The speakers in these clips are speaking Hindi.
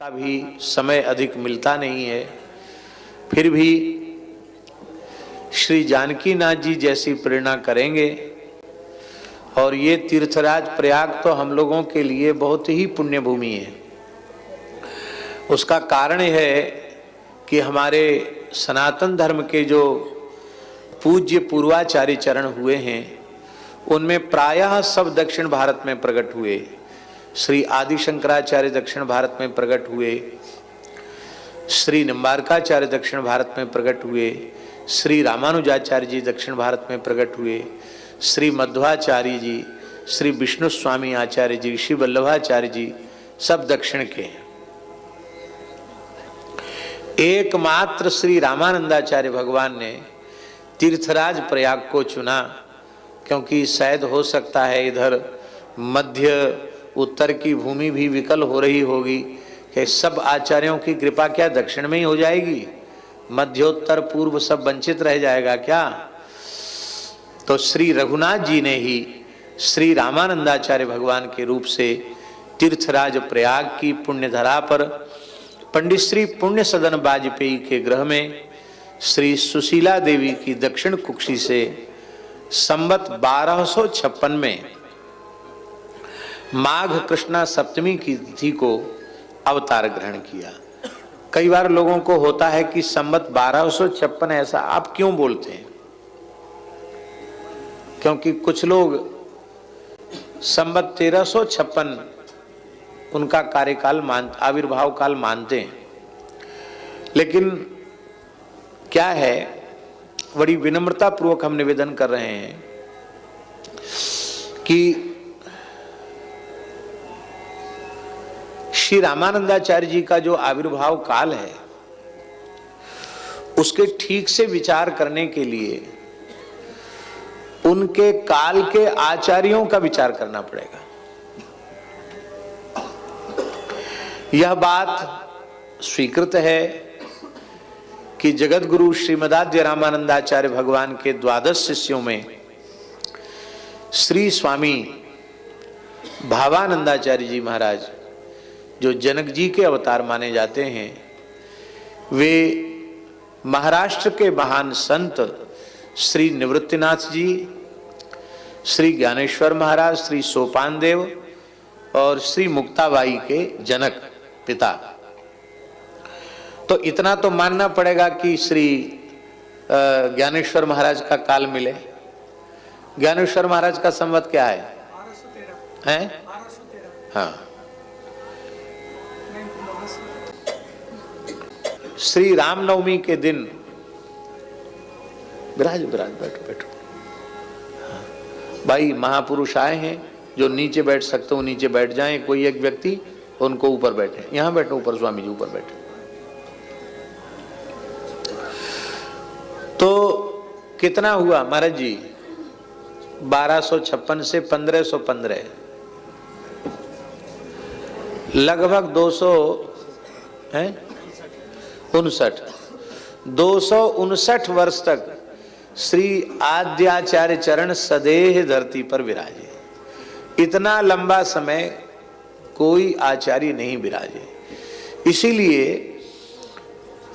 का भी समय अधिक मिलता नहीं है, फिर भी श्री जानकी नाथ जी जैसी प्रेरणा करेंगे। और ये तीर्थराज प्रयाग तो हम लोगों के लिए बहुत ही पुण्य भूमि है। उसका कारण है कि हमारे सनातन धर्म के जो पूज्य पूर्वाचार्य चरण हुए हैं उनमें प्रायः सब दक्षिण भारत में प्रकट हुए। श्री आदि शंकराचार्य दक्षिण भारत में प्रकट हुए, श्री निम्बारकाचार्य दक्षिण भारत में प्रकट हुए, श्री रामानुजाचार्य जी दक्षिण भारत में प्रकट हुए, श्री मध्वाचार्य जी, श्री विष्णु स्वामी आचार्य जी, श्री वल्लभाचार्य जी सब दक्षिण के। एकमात्र श्री रामानंदाचार्य भगवान ने तीर्थराज प्रयाग को चुना, क्योंकि शायद हो सकता है इधर मध्य उत्तर की भूमि भी विकल हो रही होगी कि सब आचार्यों की कृपा क्या दक्षिण में ही हो जाएगी, मध्योत्तर पूर्व सब वंचित रह जाएगा क्या। तो श्री रघुनाथ जी ने ही श्री रामानंदाचार्य भगवान के रूप से तीर्थराज प्रयाग की पुण्यधरा पर पंडित श्री पुण्य सदन वाजपेयी के गृह में श्री सुशीला देवी की दक्षिण कुक्षी से संवत 1256 में माघ कृष्णा सप्तमी की तिथि को अवतार ग्रहण किया। कई बार लोगों को होता है कि संवत 1256 ऐसा आप क्यों बोलते हैं, क्योंकि कुछ लोग संवत 1356 उनका कार्यकाल आविर्भाव काल मानते हैं। लेकिन क्या है, बड़ी विनम्रता पूर्वक हम निवेदन कर रहे हैं कि श्री रामानंदाचार्य जी का जो आविर्भाव काल है उसके ठीक से विचार करने के लिए उनके काल के आचार्यों का विचार करना पड़ेगा। यह बात स्वीकृत है कि जगत गुरु श्रीमदाद्य रामानंदाचार्य भगवान के 12 शिष्यों में श्री स्वामी भावानंदाचार्य जी महाराज जो जनक जी के अवतार माने जाते हैं, वे महाराष्ट्र के महान संत श्री निवृत्तिनाथ जी, श्री ज्ञानेश्वर महाराज, श्री सोपान देव और श्री मुक्ताबाई के जनक पिता। तो इतना तो मानना पड़ेगा कि श्री ज्ञानेश्वर महाराज का काल मिले। ज्ञानेश्वर महाराज का संवत क्या है? हैं? हाँ, श्री रामनवमी के दिन विराज बैठो बैठो। भाई महापुरुष आए हैं, जो नीचे बैठ सकते हो नीचे बैठ जाएं, कोई एक व्यक्ति उनको ऊपर बैठे, यहां बैठो ऊपर, स्वामी जी ऊपर बैठे। तो कितना हुआ महाराज जी? 1256 से 1515 लगभग 259 वर्ष तक श्री आद्याचार्य चरण सदेह धरती पर विराजे। इतना लंबा समय कोई आचार्य नहीं विराजे। इसीलिए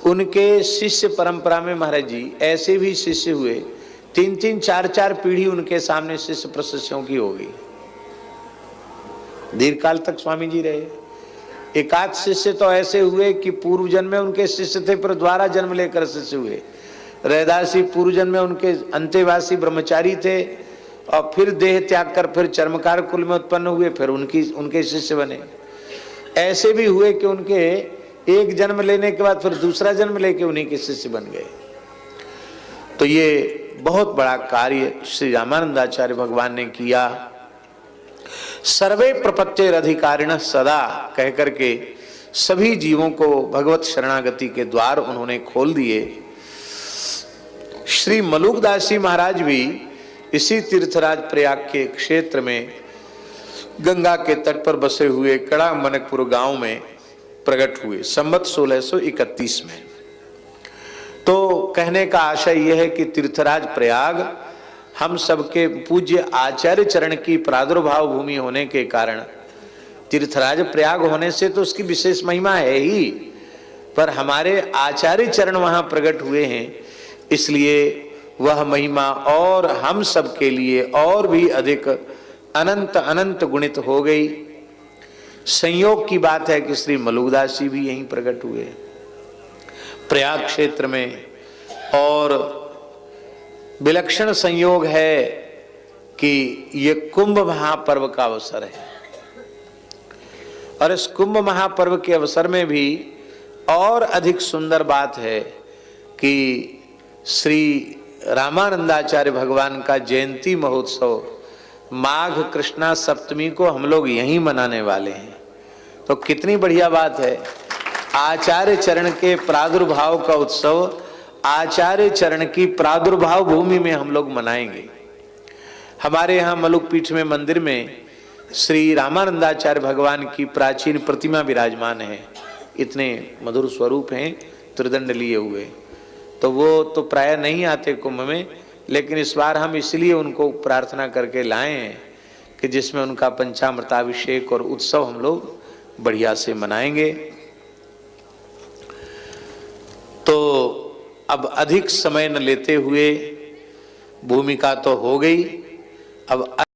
उनके शिष्य परंपरा में महाराज जी ऐसे भी शिष्य हुए, 3-3, 4-4 पीढ़ी उनके सामने शिष्य प्रशिष्यों की होगी। दीर्घ काल तक स्वामी जी रहे। एकाध शिष्य तो ऐसे हुए कि पूर्व जन्म में उनके शिष्य थे, पर द्वारा जन्म लेकर शिष्य हुए। रैदास जी पूर्व जन्म में उनके अंतेवासी ब्रह्मचारी थे और फिर देह त्याग कर फिर चर्मकार कुल में उत्पन्न हुए, फिर उनके शिष्य बने। ऐसे भी हुए कि उनके एक जन्म लेने के बाद फिर दूसरा जन्म लेके उन्हीं के शिष्य बन गए। तो ये बहुत बड़ा कार्य श्री रामानंदाचार्य भगवान ने किया। सर्वे प्रपत्तिर अधिकारिण सदा कह करके सभी जीवों को भगवत शरणागति के द्वार उन्होंने खोल दिए। श्री मलुकदास जी महाराज भी इसी तीर्थराज प्रयाग के क्षेत्र में गंगा के तट पर बसे हुए कड़ा मनकपुर गांव में प्रकट हुए संवत 1631 में। तो कहने का आशय यह है कि तीर्थराज प्रयाग हम सबके पूज्य आचार्य चरण की प्रादुर्भाव भूमि होने के कारण तीर्थराज प्रयाग होने से तो उसकी विशेष महिमा है ही, पर हमारे आचार्य चरण वहां प्रकट हुए हैं, इसलिए वह महिमा और हम सब के लिए और भी अधिक अनंत अनंत गुणित हो गई। संयोग की बात है कि श्री मलुकदास जी भी यहीं प्रकट हुए प्रयाग क्षेत्र में, और विलक्षण संयोग है कि ये कुंभ महापर्व का अवसर है। और इस कुंभ महापर्व के अवसर में भी और अधिक सुंदर बात है कि श्री रामानंदाचार्य भगवान का जयंती महोत्सव माघ कृष्णा सप्तमी को हम लोग यहीं मनाने वाले हैं। तो कितनी बढ़िया बात है, आचार्य चरण के प्रादुर्भाव का उत्सव आचार्य चरण की प्रादुर्भाव भूमि में हम लोग मनाएंगे। हमारे यहाँ मलुक पीठ में मंदिर में श्री रामानंदाचार्य भगवान की प्राचीन प्रतिमा विराजमान है। इतने मधुर स्वरूप हैं, त्रिदंड लिए हुए। तो वो तो प्राय नहीं आते कुंभ में, लेकिन इस बार हम इसलिए उनको प्रार्थना करके लाए हैं कि जिसमें उनका पंचामृताभिषेक और उत्सव हम लोग बढ़िया से मनाएंगे। तो अब अधिक समय न लेते हुए, भूमिका तो हो गई, अब